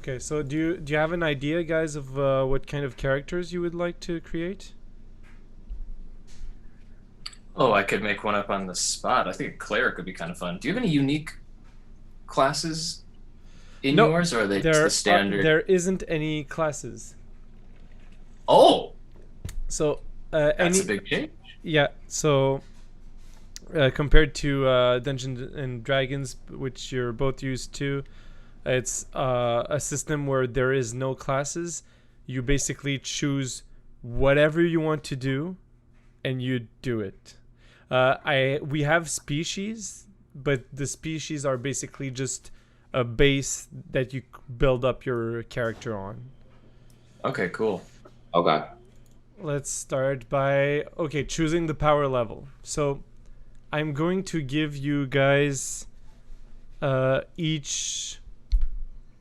Okay, so do you have an idea, guys, of what kind of characters you would like to create? Oh, I could make one up on the spot. I think a cleric would be kind of fun. Do you have any unique classes in No, yours, or are they just the standard? there isn't any classes. Oh, So that's a any big change. yeah. So compared to Dungeons and Dragons, which you're both used to, it's a system where there is no classes. You basically choose whatever you want to do, and you do it. We have species, but the species are basically just a base that you build up your character on. Okay, cool. Okay. Let's start by choosing the power level. So I'm going to give you guys each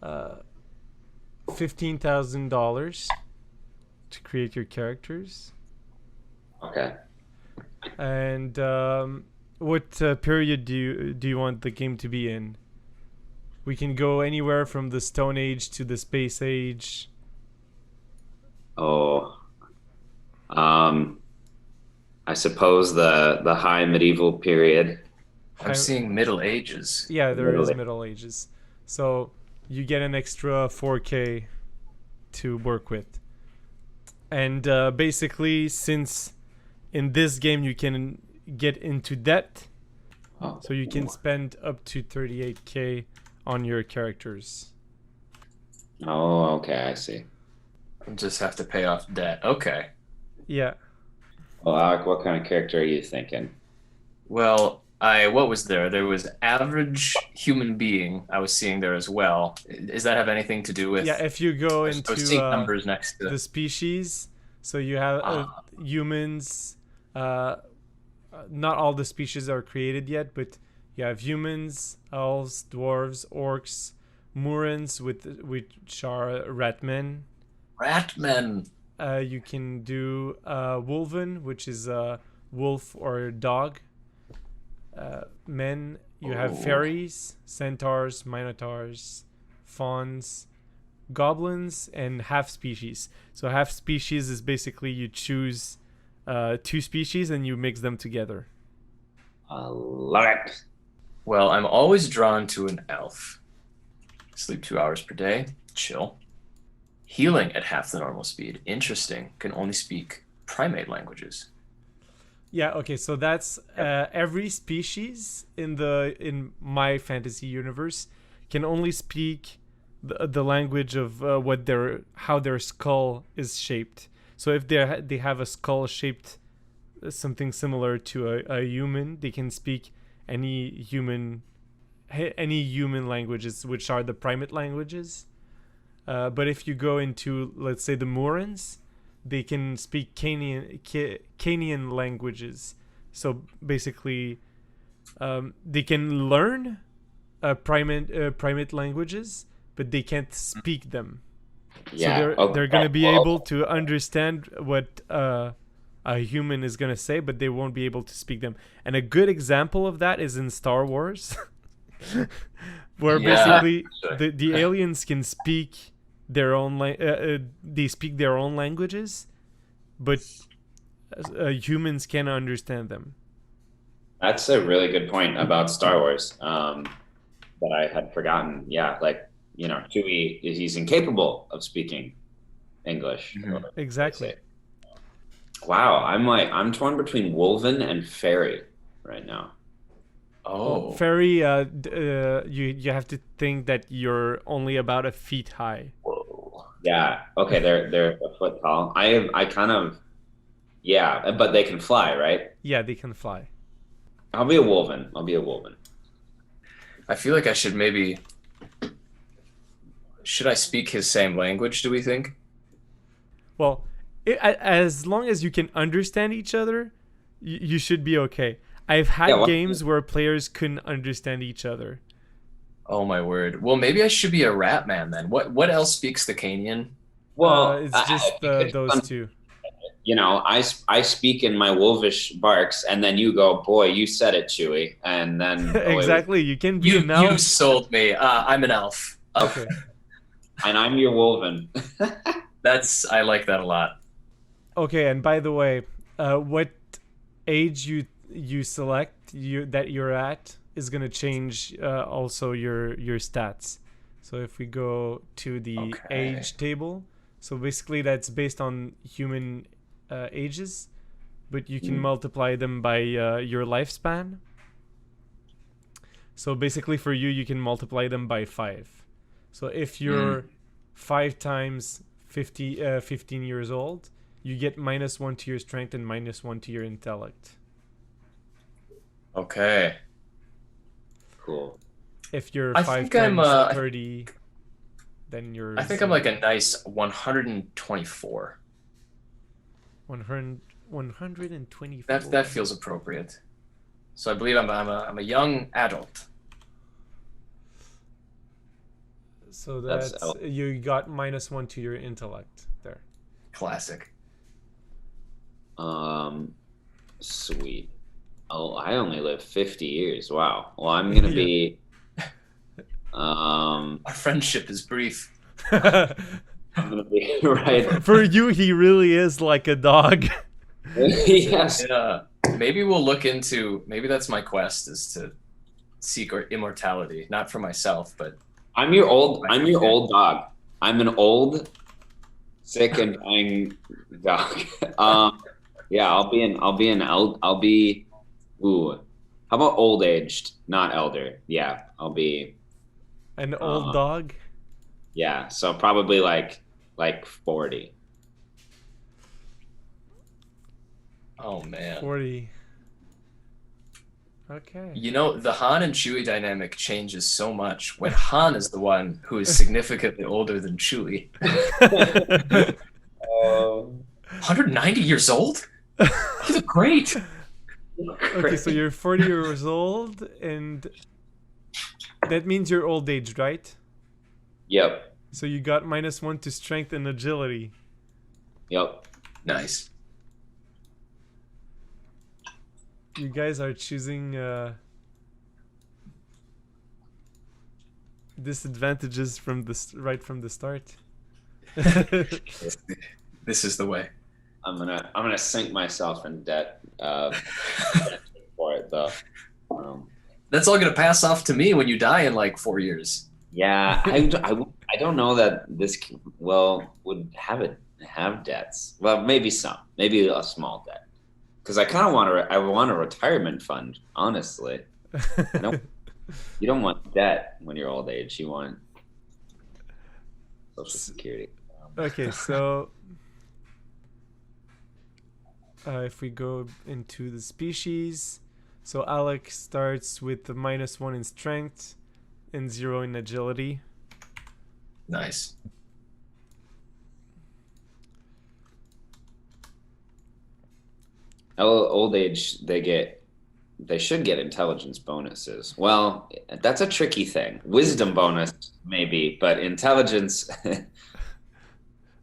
$15,000 to create your characters. Okay. And what period do you want the game to be in? We can go anywhere from the Stone Age to the Space Age. Oh. I suppose the high medieval period. I'm seeing Middle Ages. Yeah, there is Middle Middle Ages. So you get an extra 4K to work with. And basically, since in this game you can get into debt, Oh. so you can spend up to 38K on your characters. Oh, okay, I see. Just have to pay off debt. Okay. Yeah. Well, Alec, what kind of character are you thinking? Well, what was there? There was average human being I was seeing there as well. Does that have anything to do with? Yeah, if you go I into was seeing numbers next to. the species, so you have humans. Not all the species are created yet, but you have humans, elves, dwarves, orcs, Murans, which are ratmen. Ratmen. You can do Wolven, which is a wolf or a dog. Men, you have fairies, centaurs, minotaurs, fauns, goblins, and half species. So half species is basically you choose two species and you mix them together. Love it. Well, I'm always drawn to an elf. Sleep 2 hours per day. Chill. Healing at half the normal speed. Interesting. Can only speak primate languages. Yeah, okay, so that's every species in my fantasy universe can only speak the language of how their skull is shaped. So if they have a skull shaped something similar to a human, they can speak any human languages, which are the primate languages. But if you go into, let's say, the Murans, they can speak Canian languages. So basically, they can learn primate languages, but they can't speak them. Yeah. So they're gonna be able to understand what a human is gonna say, but they won't be able to speak them. And a good example of that is in Star Wars, where basically the aliens can speak their own they speak their own languages, but humans can't understand them. That's a really good point about Star Wars that I had forgotten. Yeah, like, Chewie, he's incapable of speaking English. Mhm. Exactly. Wow, I'm torn between Wolven and Fairy right now. Oh. Fairy, you have to think that you're only about a feet high. Whoa. Yeah, okay, they're a foot tall. I kind of, yeah, but they can fly, right? Yeah, they can fly. I'll be a Wolven. I'll be a Wolven. I feel like I should maybe. Should I speak his same language, do we think? Well, as long as you can understand each other, you should be okay. I've had games where players couldn't understand each other. Oh my word. Well, maybe I should be a rat man then. What else speaks the Canian? Well, it's just those two. I speak in my wolvish barks, and then you go, boy, you said it, Chewie, and then Exactly. You can be an elf. You sold me. I'm an elf. Okay. And I'm your Wolven. I like that a lot. Okay, and by the way, what age you select that you're at is gonna change also your stats. So if we go to the Okay. age table, so basically that's based on human ages, but you can multiply them by your lifespan. So basically for you can multiply them by 5. So if you're 5 times 15 years old, you get -1 to your strength and -1 to your intellect. Okay. Cool. If you're I 5 think I'm, times 30, then you're... I think I'm like a nice 124. 124. That feels appropriate. So I believe I'm a young adult. So That's that's you got -1 to your intellect there. Classic. Sweet. Oh, I only live 50 years. Wow. Well, I'm gonna be. Our friendship is brief. I'm gonna be right. For you, he really is like a dog. Yes. Yeah. Maybe we'll look into. Maybe that's my quest, is to seek immortality, not for myself, but. I'm your old dog. I'm an old, sick and dying dog. Yeah, I'll be ooh. How about old aged, not elder? Yeah, I'll be An old dog? yeah, so probably like 40. Oh man. 40. Okay. You know, the Han and Chewie dynamic changes so much when Han is the one who is significantly older than Chewie. 190 years old? You look great. Okay, so you're 40 years old, and that means you're old age, right? Yep. So you got -1 to strength and agility. Yep. Nice. You guys are choosing disadvantages from right from the start. This is the way. I'm gonna sink myself in debt for it though. That's all gonna pass off to me when you die in like 4 years. Yeah, I don't know that this would have debts. Well, maybe a small debt, because I kind of want a retirement fund. Honestly, you don't want debt when you're old age. You want Social Security. Okay, so if we go into the species, so Alec starts with the -1 in strength and 0 in agility. Nice. Old age, they should get intelligence bonuses. Well, that's a tricky thing. Wisdom bonus maybe, but intelligence.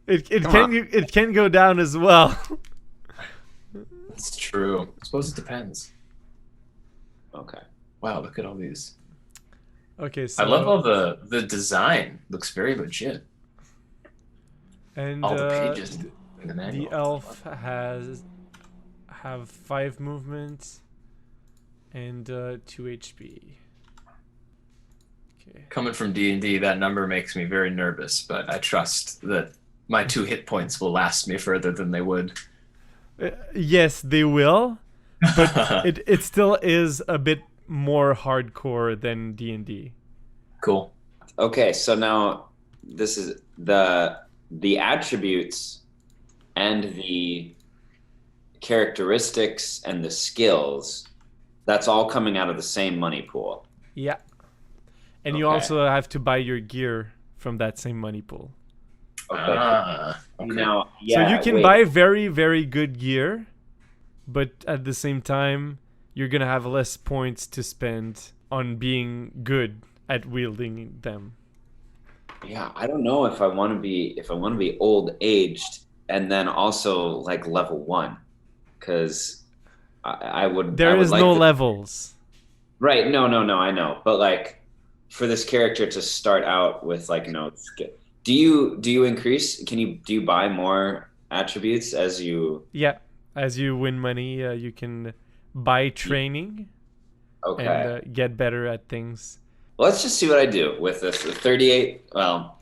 It can go down as well. That's true. I suppose it depends. Okay. Wow, look at all these. Okay, so I love all the design. Looks very legit. and All the pages in the manual. the elf have 5 movement and 2 HP. Okay. Coming from D&D, that number makes me very nervous, but I trust that my 2 hit points will last me further than they would. Yes, they will, but it still is a bit more hardcore than D&D. Cool. Okay, so now this is the attributes and the characteristics and the skills. That's all coming out of the same money pool. Yeah. And you Okay. also have to buy your gear from that same money pool. Okay. Okay. Now, So yeah, you can wait. buy very, very good gear, but at the same time, you're going to have less points to spend on being good at wielding them. Yeah, I don't know if I want to be old aged and then also like level 1, because I would. There I would is like no to- levels. Right? No, I know, but like for this character to start out with like Do you increase? Do you buy more attributes as you? Yeah, as you win money, you can buy training and Okay. get better at things. Well, let's just see what I do with this. The 38. Well,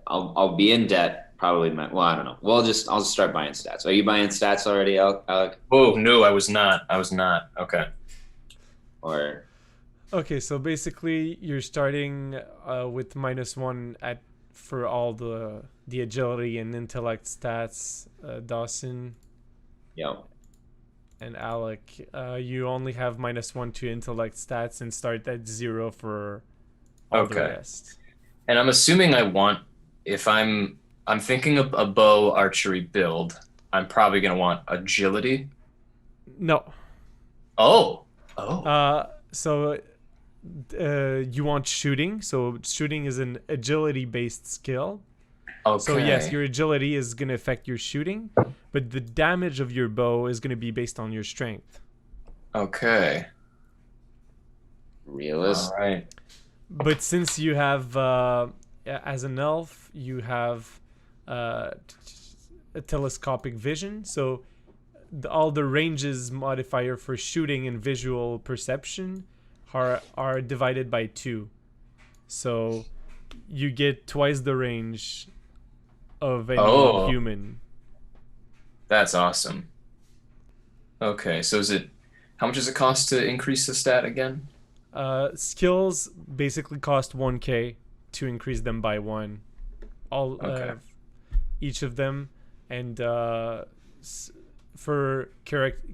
I'll be in debt probably. Well, I don't know. Well, I'll just start buying stats. Are you buying stats already, Alec? Oh no, I was not. I was not. Okay. Or Okay, so basically you're starting with -1 at for all the agility and intellect stats, Dawson yeah. and Alec. You only have -1 to intellect stats and start at 0 for all the Okay. rest. And I'm assuming I want, if I'm thinking of a bow archery build, I'm probably gonna want agility. No. Oh. So you want shooting. So shooting is an agility-based skill. Okay. So yes, your agility is going to affect your shooting, but the damage of your bow is going to be based on your strength. Okay. Realist. All right. But since you have, as an elf, you have a telescopic vision, so all the ranges modifier for shooting and visual perception are divided by 2. So you get twice the range of any human. That's awesome. Okay, so how much does it cost to increase the stat again? Skills basically cost 1k to increase them by 1. Okay. Each of them, and for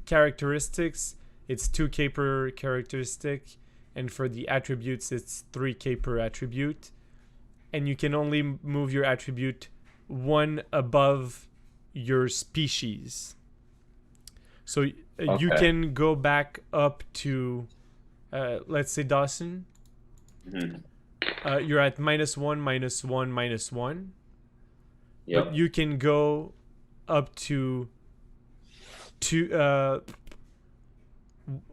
characteristics, it's 2k per characteristic, and for the attributes, it's 3k per attribute. And you can only move your attribute 1 above your species. So you can go back up to, let's say Dawson. You're at -1, -1, -1. Yep. But you can go up to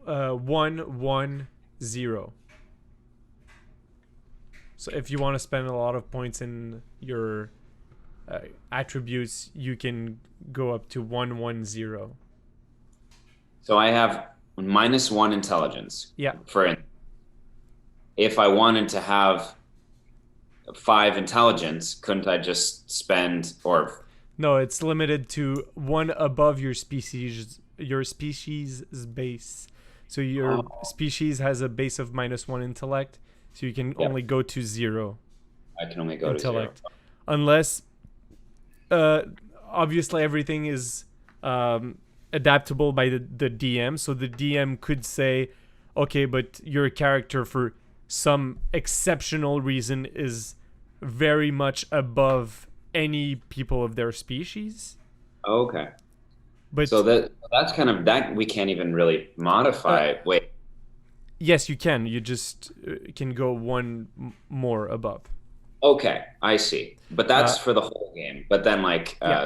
1, 1, 0. So if you want to spend a lot of points in your attributes, you can go up to 1, 1, 0. So I have -1 intelligence. Yeah. If I wanted to have 5 intelligence, couldn't I just spend or? No, it's limited to 1 above your species base. So your species has a base of -1 intellect, so you can only go to 0. I can only go intellect. to 0. Unless obviously everything is adaptable by the DM, so the DM could say, okay, but your character for some exceptional reason is very much above any people of their species. Okay. But so that's kind of that we can't even really modify. Wait. Yes, you can. You just can go 1 more above. Okay, I see. But that's for the whole game. But then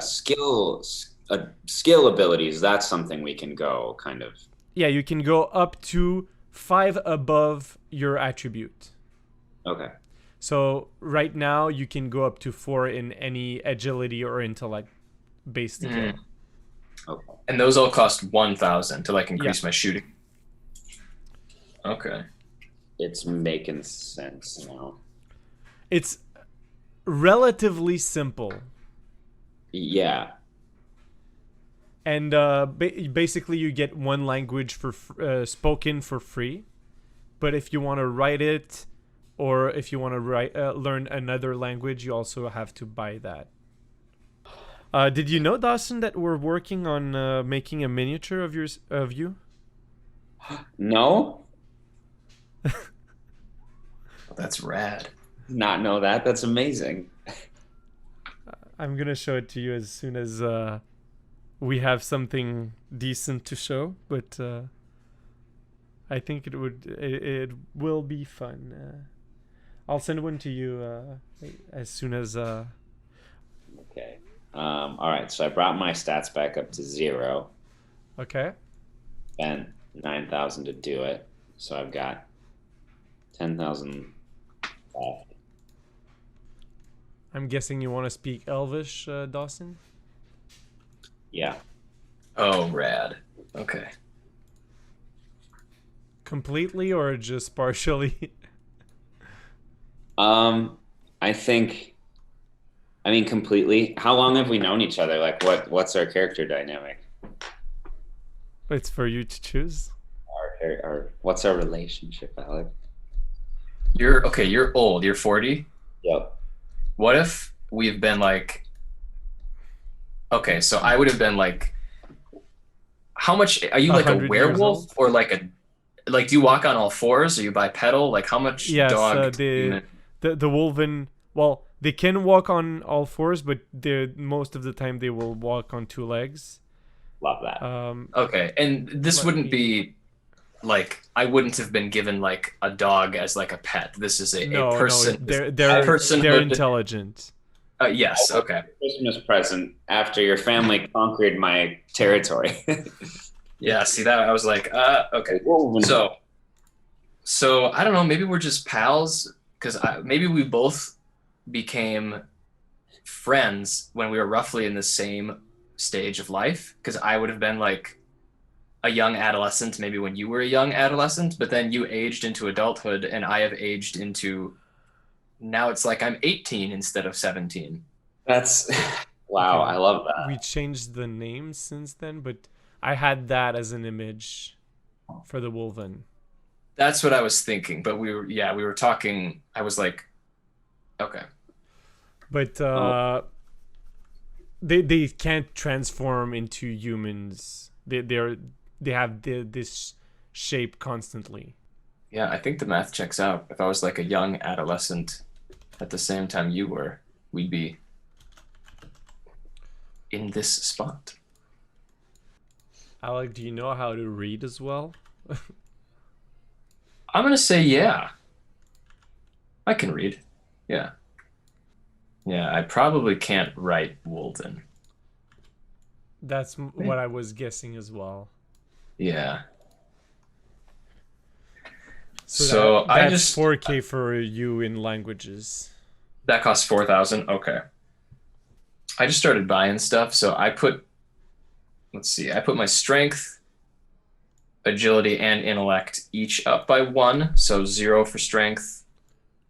skill abilities, that's something we can go kind of. Yeah, you can go up to 5 above your attribute. Okay. So right now you can go up to 4 in any agility or intellect based skill. Okay. And those all cost 1,000 to increase my shooting. Okay. It's making sense now. It's relatively simple. Yeah. And basically you get 1 language for spoken for free. But if you want to write it, or if you want to learn another language, you also have to buy that. Did you know, Dawson, that we're working on making a miniature of you? No. That's rad. Not know that. That's amazing. I'm gonna show it to you as soon as we have something decent to show. But I think it will be fun. I'll send one to you as soon as. Okay. All right. So I brought my stats back up to 0. Okay. Spent 9,000 to do it, so I've got 10,000 left. I'm guessing you want to speak Elvish, Dawson? Yeah. Oh, rad. Okay. Completely or just partially? I think. I mean, completely. How long have we known each other? Like, what's our character dynamic? It's for you to choose. What's our relationship, Alec? You're old. You're 40. Yep. What if we've been like, okay, so I would have been like, how much are you like a 100 years werewolf old? or like do you walk on all fours or you bipedal? Like how much Yes, dog the wolven. Well, they can walk on all fours, but most of the time they will walk on two legs. Love that. Okay, and this wouldn't be like I wouldn't have been given like a dog as like a pet. This is a person. No, personhood. they're intelligent. Yes. Okay. Christmas present after your family conquered my territory. Yeah. See that? I was like, okay. So I don't know. Maybe we're just pals because maybe we both became friends when we were roughly in the same stage of life. Because I would have been like a young adolescent, maybe when you were a young adolescent, but then you aged into adulthood, and I have aged into. Now it's like I'm 18 instead of 17. That's wow. Okay. I love that. We changed the names since then, but I had that as an image for the Wolven. That's what I was thinking, but we were talking. I was like, okay. But they can't transform into humans. They have this shape constantly. Yeah, I think the math checks out. If I was like a young adolescent at the same time you were, we'd be in this spot. Alec, do you know how to read as well? I'm gonna say yeah. I can read. Yeah. Yeah, I probably can't write Wolden. That's what I was guessing as well. Yeah. So I that's just 4K for you in languages. that costs 4,000. Okay. I just started buying stuff, so I put my strength, agility, and intellect each up by 1. So 0 for strength,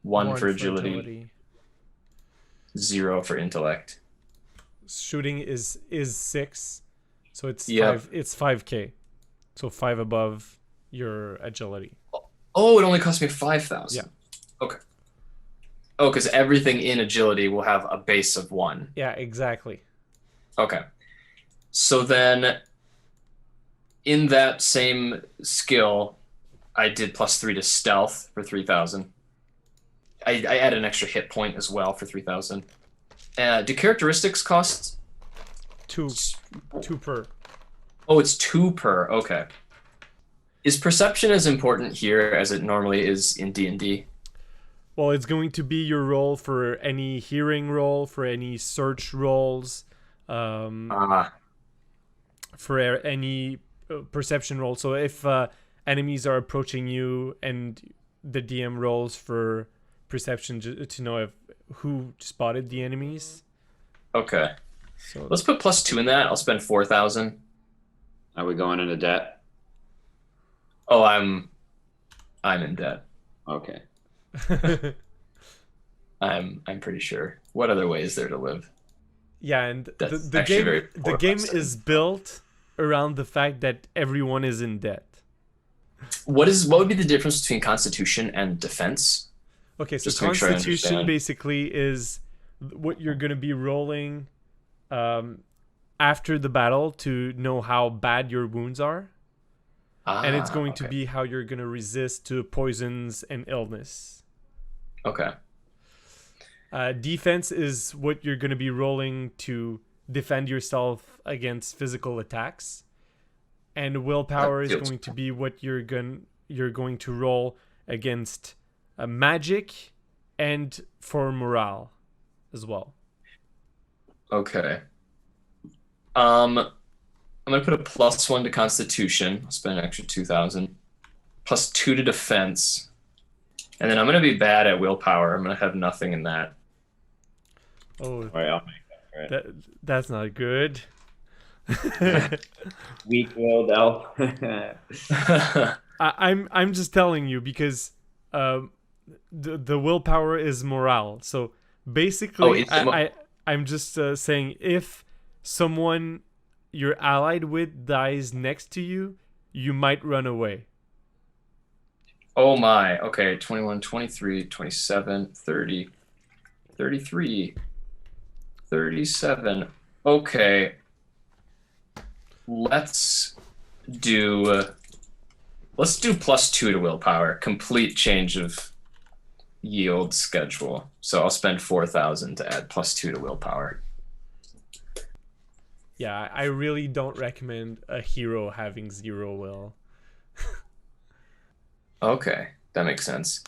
1 for agility, 0 for intellect. Shooting is 6, so it's Yep. 5. It's 5K, so 5 above your agility. Oh, it only cost me 5,000. Yeah. Okay. Oh, because everything in agility will have a base of 1. Yeah, exactly. Okay. So then in that same skill, I did +3 to stealth for 3,000. I added an extra hit point as well for 3,000. Do characteristics cost 2 per. Oh, it's 2 per. Okay. Is perception as important here as it normally is in D&D? Well, it's going to be your roll for any hearing roll, for any search rolls, for any perception roll. So if enemies are approaching you and the DM rolls for perception to know who spotted the enemies. Okay. So let's put +2 in that. I'll spend 4,000. Are we going into debt? Oh, I'm in debt. Okay. I'm pretty sure. What other way is there to live? Yeah, and That's the game is built around the fact that everyone is in debt. What would be the difference between Constitution and Defense? Okay, so Just to make sure I Constitution understand. basically is what you're going to be rolling after the battle to know how bad your wounds are. And it's going to be how you're going to resist to poisons and illness. Okay. Defense is what you're going to be rolling to defend yourself against physical attacks. And willpower is going to be what you're going to roll against magic and for morale as well. Okay. I'm gonna put a +1 to Constitution. I'll spend an extra 2,000. +2 to Defense, and then I'm gonna be bad at willpower. I'm gonna have nothing in that. Oh, All right, I'll make up for it. that's not good. Weak-willed elf. I'm just telling you because the willpower is morale. So basically, is it I'm just saying if someone you're allied with dies next to you, you might run away. Oh my. Okay, 21, 23, 27, 30, 33, 37. Okay. Let's do +2 to willpower. Complete change of yield schedule. So I'll spend 4,000 to add +2 to willpower. Yeah, I really don't recommend a hero having 0 will. Okay, that makes sense.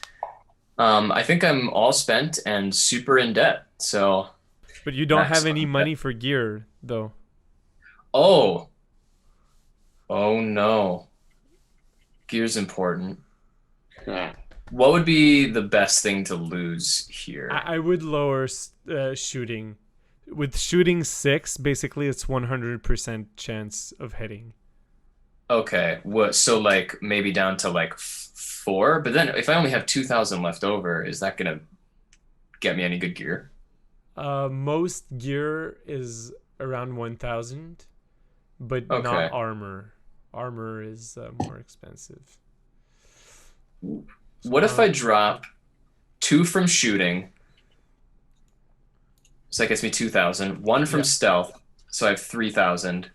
I think I'm all spent and super in debt. So But you don't max have any on money for gear, though. oh. Oh no. Gear's important. What would be the best thing to lose here? I would lower shooting. With shooting 6, basically it's 100% chance of hitting. Okay, so like maybe down to like 4, but then if I only have 2,000 left over, is that gonna get me any good gear? Most gear is around 1,000, but Okay. not armor. Armor is more expensive. What if I drop 2 from shooting? So that gets me 2,000. 1 from stealth, so I have 3,000.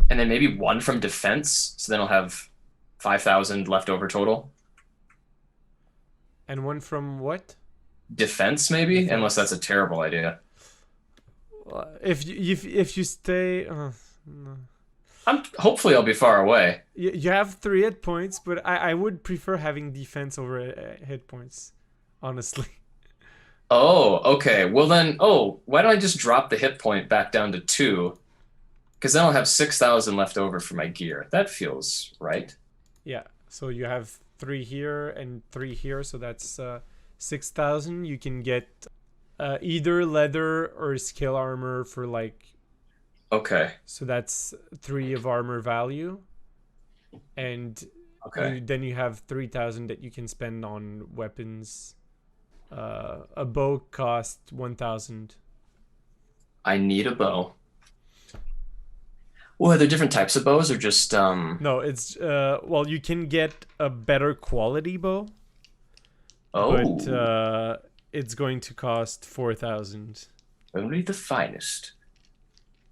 And then maybe 1 from defense, so then I'll have 5,000 left over total. And 1 from what? Defense, maybe, Defense. unless that's a terrible idea. If you stay, no. Hopefully I'll be far away. You have 3 hit points, but I would prefer having defense over hit points, honestly. Oh, okay. Well then, why don't I just drop the hit point back down to 2? Because then I'll have 6,000 left over for my gear. That feels right. Yeah. So you have 3 here and 3 here, so that's 6,000. You can get either leather or scale armor for like. Okay. So that's 3 of armor value, and then you have 3,000 that you can spend on weapons. A bow costs 1,000. I need a bow. Well, are there different types of bows or just No, it's well, you can get a better quality bow. Oh. But it's going to cost 4,000. Only the finest.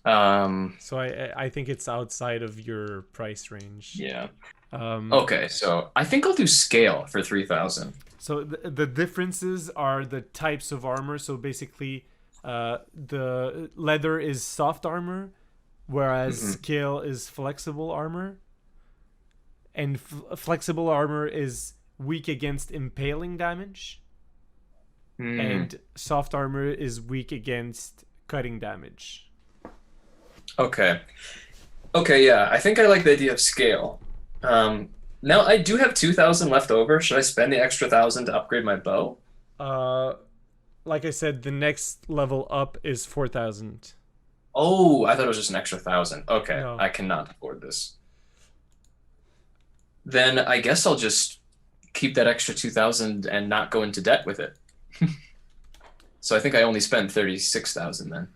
So I think it's outside of your price range. Yeah. Okay, so I think I'll do scale for 3,000. So the differences are the types of armor. So basically, the leather is soft armor, whereas scale is flexible armor. And flexible armor is weak against impaling damage. And soft armor is weak against cutting damage. Okay. Okay, yeah. I think I like the idea of scale. Now I do have 2,000 left over. Should I spend the extra 1,000 to upgrade my bow? Like I said, the next level up is 4,000. Oh, I thought it was just an extra 1,000. Okay, No. I cannot afford this. Then I guess I'll just keep that extra 2,000 and not go into debt with it. So I think I only spend 36,000 then.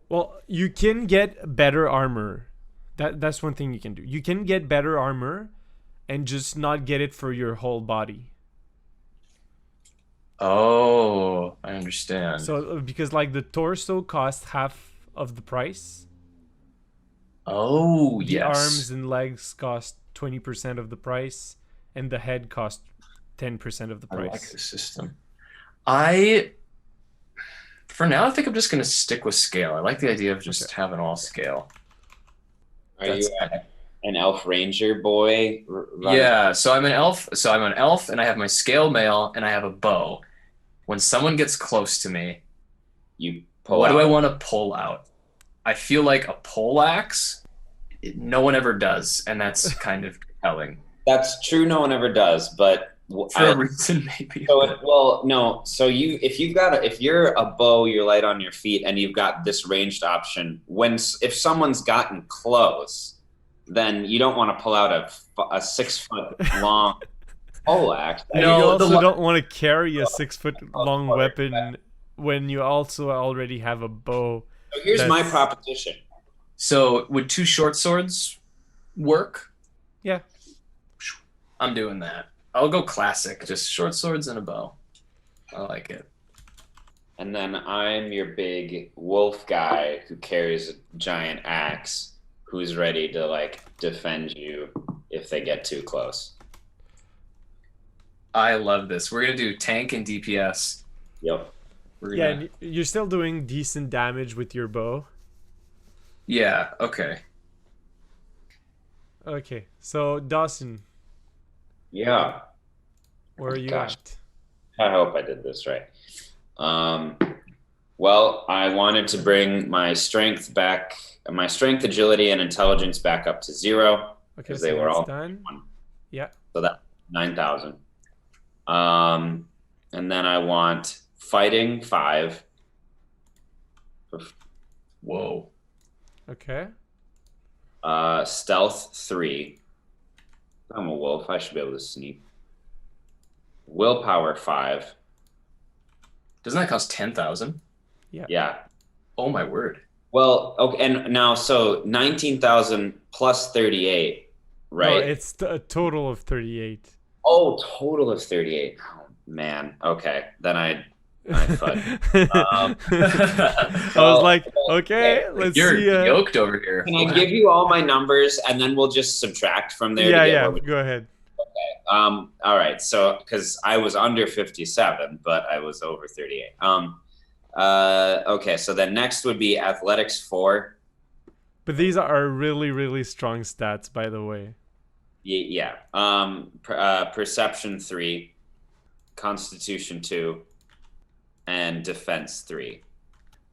Well, you can get better armor. That's one thing you can do. You can get better armor and just not get it for your whole body. Oh, I understand. So because like the torso costs half of the price. Oh, The yes. arms and legs cost 20% of the price, and the head cost 10% of the I price. like this system. For now, I think I'm just going to stick with scale. I like the idea of just having all scale. Are you an elf ranger boy? Yeah, so I'm an elf. So I'm an elf, and I have my scale mail, and I have a bow. When someone gets close to me, You pull what do I out. want to pull out? I feel like a poleaxe. No one ever does, and that's kind of compelling. That's true. No one ever does, but For a reason, maybe. No. So if you're a bow, you're light on your feet, and you've got this ranged option. If someone's gotten close, then you don't want to pull out a 6 foot long poleaxe. And No, you also the- don't want to carry a 6 foot long weapon when you also already have a bow. So here's my proposition. So would 2 short swords work? Yeah. I'm doing that. I'll go classic, just short swords and a bow. I like it. And then I'm your big wolf guy who carries a giant axe, who's ready to like defend you if they get too close. I love this. We're gonna do tank and DPS. Yep. Yeah, and you're still doing decent damage with your bow. Yeah. Okay. Okay, so Dawson, Yeah. where are you Gosh. at? I hope I did this right. Well, I wanted to bring my strength, agility, and intelligence back up to 0 Okay, because so they were that's all done. Yeah. so that 9,000. And then I want fighting 5. Whoa. Okay. Stealth 3. I'm a wolf. I should be able to sneak. Willpower 5. Doesn't that cost 10,000? Yeah. Oh my word. Well, okay, and now so 19,000 plus 38, right? No, it's a total of 38. Oh, total of 38. Oh, man. Okay, then I fudged. I was like, okay, let's You're see. yoked over here. Can I give you all my numbers and then we'll just subtract from there? Yeah, to get yeah. where we- Go ahead. All right. So, because I was under 57, but I was over 38. Okay. So then next would be athletics 4. But these are really, really strong stats, by the way. Yeah. Perception 3, constitution 2, and defense 3.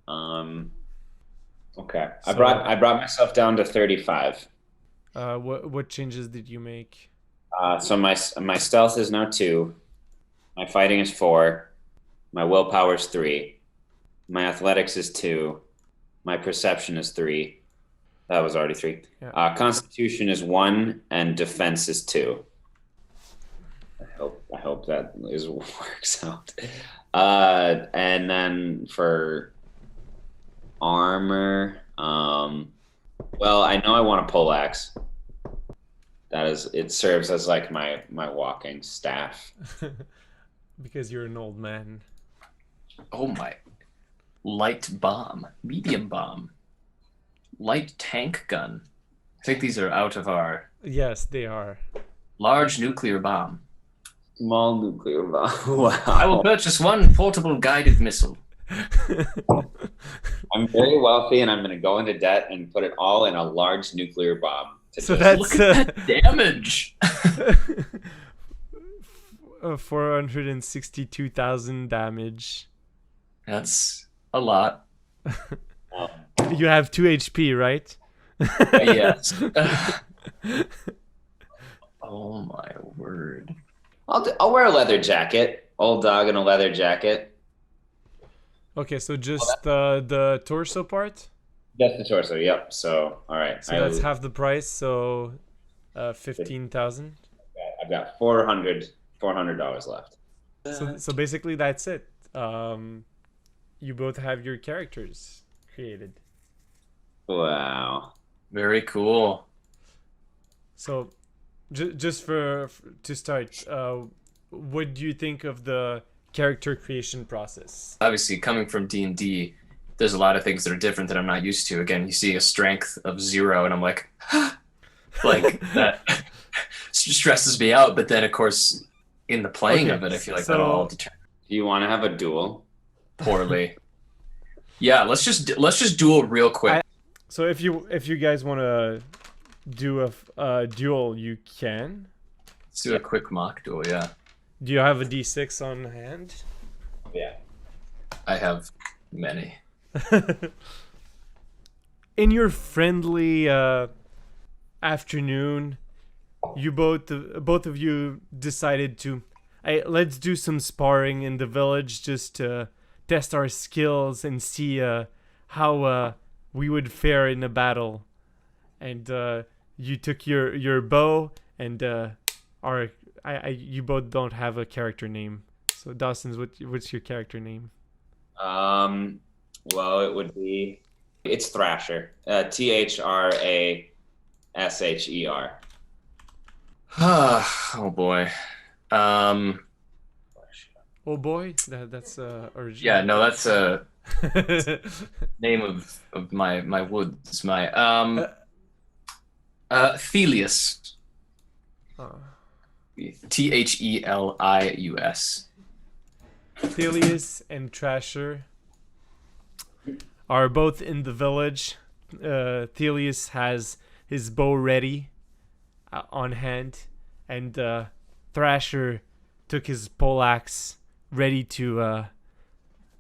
Okay. I brought myself down to 35. What changes did you make? So my stealth is now 2. My fighting is 4. My willpower is 3. My athletics is 2. My perception is 3. That was already 3. Yeah. Constitution is 1, and defense is 2. I hope that works out. And then for armor, well, I know I want a poleaxe. It serves as like my walking staff. Because you're an old man. Oh my. Light bomb. Medium bomb. Light tank gun. I think these are out of our... Yes, they are. Large nuclear bomb. Small nuclear bomb. Wow. I will purchase 1 portable guided missile. I'm very wealthy and I'm going to go into debt and put it all in a large nuclear bomb. So that's Look at that damage. 462,000 damage. That's a lot. You have 2 HP, right? Yes. Oh my word. I'll wear a leather jacket. Old dog in a leather jacket. Okay, so just the torso part? That's the torso, yep. So, all right. So that's half the price, so 15,000. I've got $400 left. So basically that's it. You both have your characters created. Wow. Very cool. So just to start, what do you think of the character creation process? Obviously, coming from D&D, there's a lot of things that are different that I'm not used to. Again, you see a strength of 0, and I'm like, like that stresses me out. But then, of course, in the playing of it, I feel like that'll all determine Do you want to have a duel? poorly. Yeah, let's just duel real quick. So if you guys want to do a duel, you can. Let's do a quick mock duel. Yeah, Do you have a D6 on hand? Yeah. I have many. In your friendly afternoon, you both of you decided to Hey, let's do some sparring in the village just to test our skills and see how we would fare in a battle. And you took your bow, and you both don't have a character name. So Dawson's, what's your character name? Well, it would be, it's Thrasher. Trasher. Oh boy. Oh boy, that's original. Yeah, no, that's a name of my woods. My Thelius. Thelius. Thelius and Trasher are both in the village. Thelius has his bow ready on hand, and Thrasher took his poleaxe ready to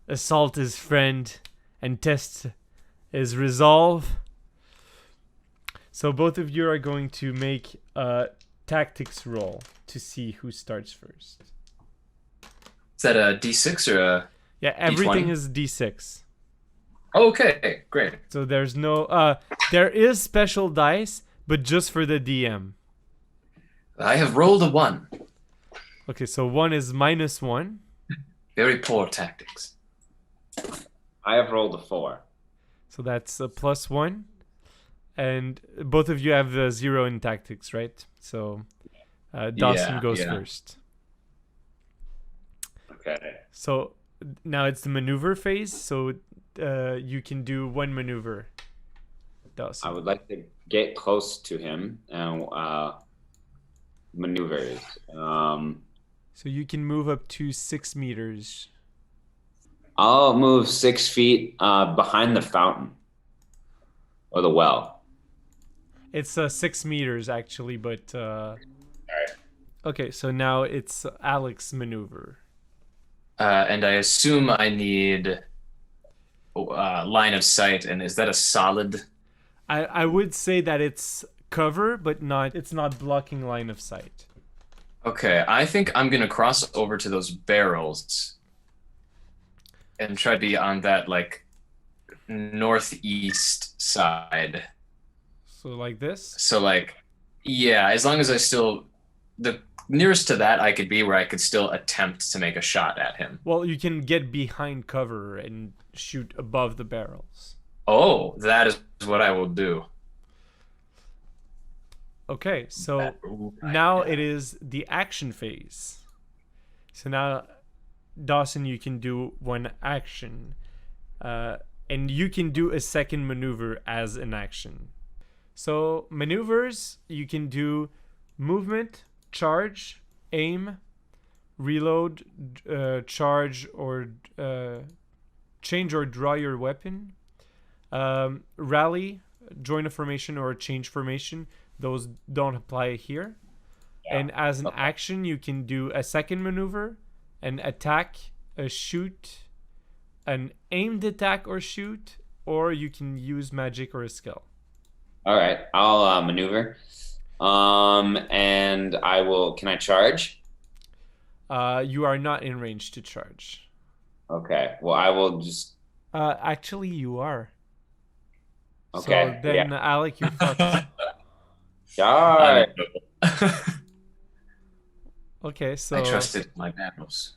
assault his friend and test his resolve. So both of you are going to make a tactics roll to see who starts first. Is that a D6 or a? Yeah, everything D20? is D6. Okay, great. So there's no there is special dice, but just for the DM. I have rolled a 1. Okay, so 1 is -1. Very poor tactics. I have rolled a 4. So that's a +1. And both of you have 0 in tactics, right? So Dawson goes first. Okay. So now it's the maneuver phase. So you can do one maneuver, Dawson. I would like to get close to him and maneuvers. So you can move up to 6 meters. I'll move 6 feet behind the fountain or the well. It's 6 meters actually, but All right. okay. So now it's Alec's maneuver. And I assume I need line of sight. And is that a solid? I would say that it's cover, but it's not blocking line of sight. Okay, I think I'm gonna cross over to those barrels and try to be on that like northeast side. So like this. So like, yeah, as long as I still the nearest to that I could be where I could still attempt to make a shot at him. Well, you can get behind cover and shoot above the barrels. Oh, that is what I will do. Okay, so now it is the action phase. So now, Dawson, you can do one action. And you can do a second maneuver as an action. So maneuvers, you can do movement, charge, aim, reload, charge, or change or draw your weapon. Rally, join a formation or change formation. Those don't apply here. Yeah. And as an action, you can do a second maneuver, an attack, a shoot, an aimed attack or shoot, or you can use magic or a skill. All right, I'll maneuver. And I will. Can I charge? You are not in range to charge. Okay. Well, I will just. Actually, you are. Okay. So then, Alec, you're fucked. All right. Okay, so I trusted my battles.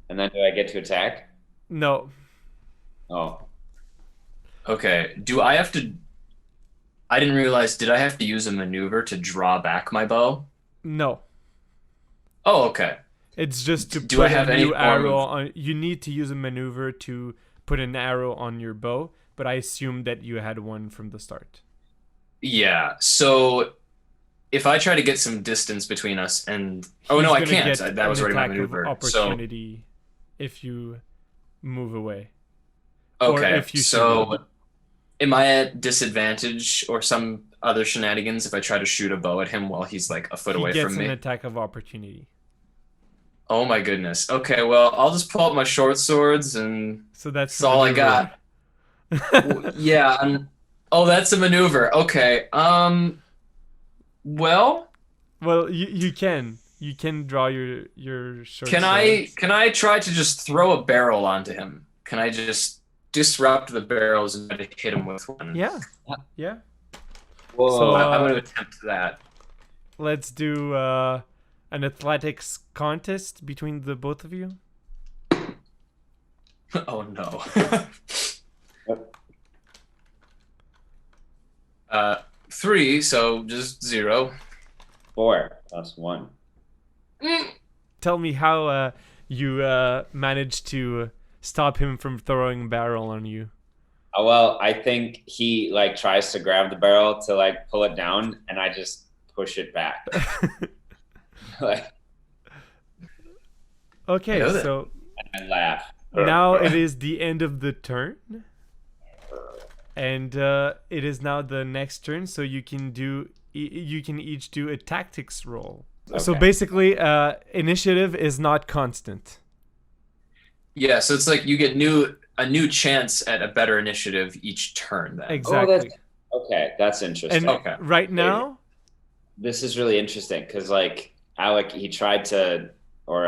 And then do I get to attack? No. Oh. Okay. Do I have to? I didn't realize. Did I have to use a maneuver to draw back my bow? No. Oh, okay. It's just to Do put I have a any new form arrow of- on. You need to use a maneuver to put an arrow on your bow, but I assumed that you had one from the start. Yeah. So if I try to get some distance between us and I He's can't. get That was an already my attack of maneuver. So opportunity if you move away. okay. if you shoot So am I at disadvantage or some other shenanigans if I try to shoot a bow at him while he's like a foot He away gets from an me? attack of opportunity. Oh my goodness. Okay. Well, I'll just pull out my short swords and So that's that's all I maneuver. got. Yeah. Oh, that's a maneuver. Okay. Well, Well, you can draw your short. Can swords. I try to just throw a barrel onto him? Can I just disrupt the barrels and try to hit him with one? Yeah. Whoa. So, I'm going to attempt that. Let's do an athletics contest between the both of you. Oh no. 3, so just 0. 4 plus 1. Tell me how you managed to stop him from throwing a barrel on you. Oh, well, I think he like tries to grab the barrel to like pull it down, and I just push it back. Like, Okay, know that. so and I laugh. now it is the end of the turn, and it is now the next turn. So you can each do a tactics roll. So Okay. basically, initiative is not constant. Yeah, so it's like you get a new chance at a better initiative each turn then. Exactly. Okay, that's interesting. And Okay. right now, This is really interesting because like Alec, he tried to, or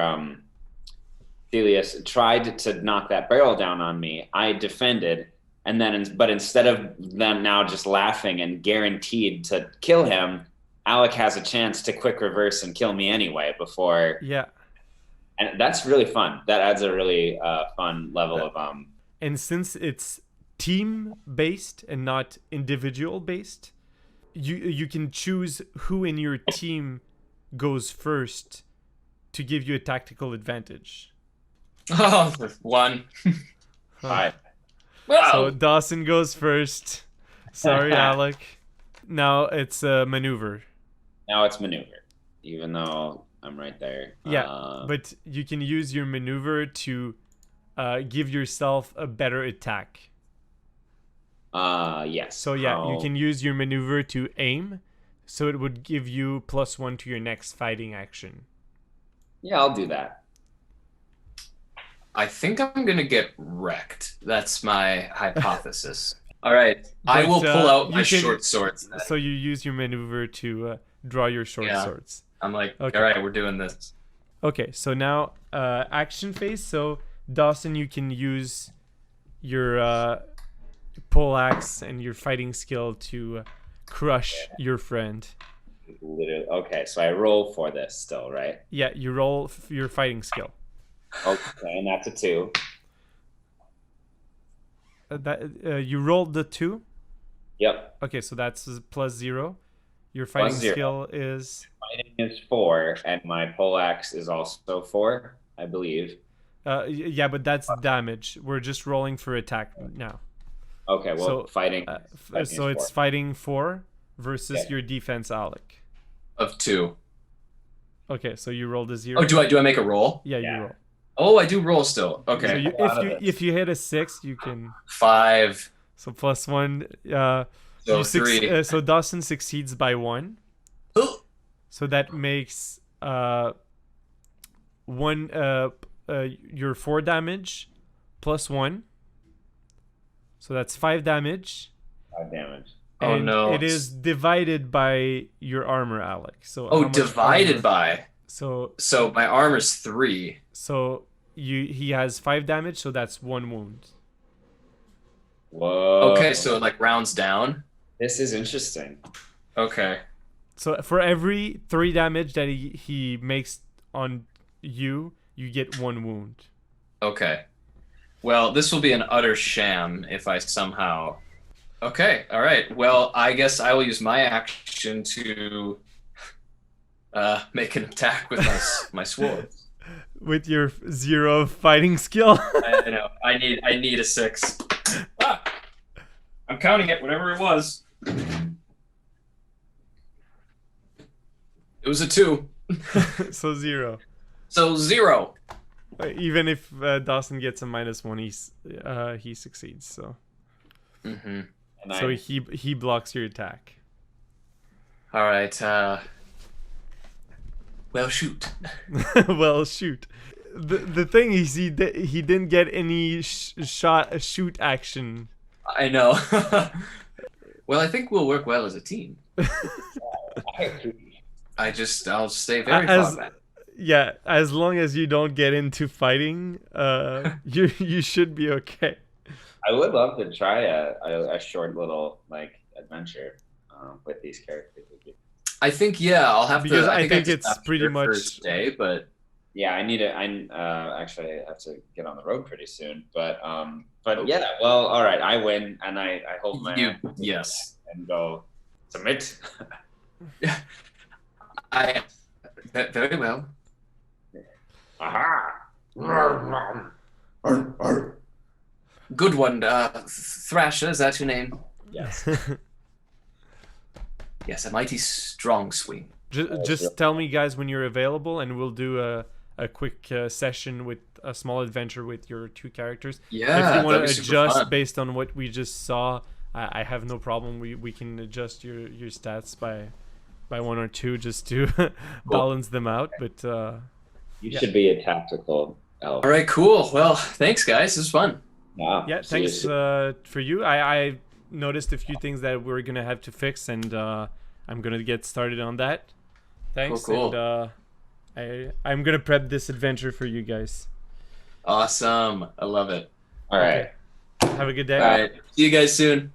Thelius tried to knock that barrel down on me. I defended, and then but instead of them now just laughing and guaranteed to kill him, Alec has a chance to quick reverse and kill me anyway before. yeah. And that's really fun. That adds a really fun level of And since it's team based and not individual based, you can choose who in your team goes first to give you a tactical advantage. Oh, 1. 5. Wow. So Dawson goes first. Sorry, Alec. Now it's a maneuver. Now it's maneuver, even though I'm right there. Yeah, but you can use your maneuver to give yourself a better attack. Yes. So yeah, you How- can use your maneuver to aim, so it would give you +1 to your next fighting action. Yeah, I'll do that. I think I'm going to get wrecked. That's my hypothesis. All right. I But, will pull out my you can- short swords. then. So you use your maneuver to draw your short Yeah. swords. I'm like, Okay. all right, we're doing this. Okay, so now action phase. So Dawson, you can use your pole axe and your fighting skill to crush your friend. Literally. Okay, so I roll for this still, right? Yeah, you roll your fighting skill. Okay, and that's a 2. You rolled the 2. Yep. Okay, so that's +0. Your fighting +0. skill is Fighting is 4, and my pole axe is also 4, I believe. yeah, but that's damage. We're just rolling for attack now. Okay, well, So, fighting. Fighting So is it's 4. fighting 4 versus Yeah. your defense, Alec. Of 2. Okay, so you rolled a 0. Oh, do I make a roll? Yeah, Yeah. you roll. Oh, I do roll still. Okay. So Out of it. if you hit a 6, you can 5. so +1. So 3. So Dawson succeeds by 1. Oh, So that makes one your 4 damage +1. So that's 5 damage. 5 damage. Oh, And no. it is divided by your armor, Alec. So how oh, much divided armor- by. So So my armor's 3. he has 5 damage, so that's 1 wound. Whoa. Okay, so it like rounds down. This is interesting. Okay. So for every 3 damage that he makes on you, you get 1 wound. Okay. Well, this will be an utter sham if I somehow. Okay. All right. Well, I guess I will use my action to make an attack with my sword. With your 0 fighting skill. I know. I need a 6. Ah! I'm counting it. Whatever it was. It was a 2. So 0. So 0. Even if Dawson gets a -1, he succeeds. So Mm-hmm. And so I, he blocks your attack. All right. Well, shoot. Well, shoot. The thing is, he didn't get any shoot action. I know. Well, I think we'll work well as a team. I'll stay very As far back. yeah, as long as you don't get into fighting, you should be okay. I would love to try a short little like adventure with these characters. I think I'll have Because to. I think just it's have to pretty your much- first day, but Yeah, I need it. Actually I have to get on the road pretty soon. But yeah, well, all right, I win, and I hold my hand yes. and go submit. Very well. Aha! Good one, Thrasher. Is that your name? Yes. Yes, a mighty strong swing. Just tell me, guys, when you're available, and we'll do a quick session with a small adventure with your 2 characters. Yeah, If you want that'd to be super adjust fun. based on what we just saw, I have no problem. We can adjust your stats by 1 or 2 just to balance them out. But You should be a tactical elf. All right, cool. Well, thanks, guys. This was fun. Wow. yeah, See you thanks soon. for you. I noticed a few things that we're gonna have to fix, and I'm gonna get started on that. Thanks. Cool. And I'm gonna prep this adventure for you guys. Awesome. I love it. All right. Have a good day. All right. See you guys soon.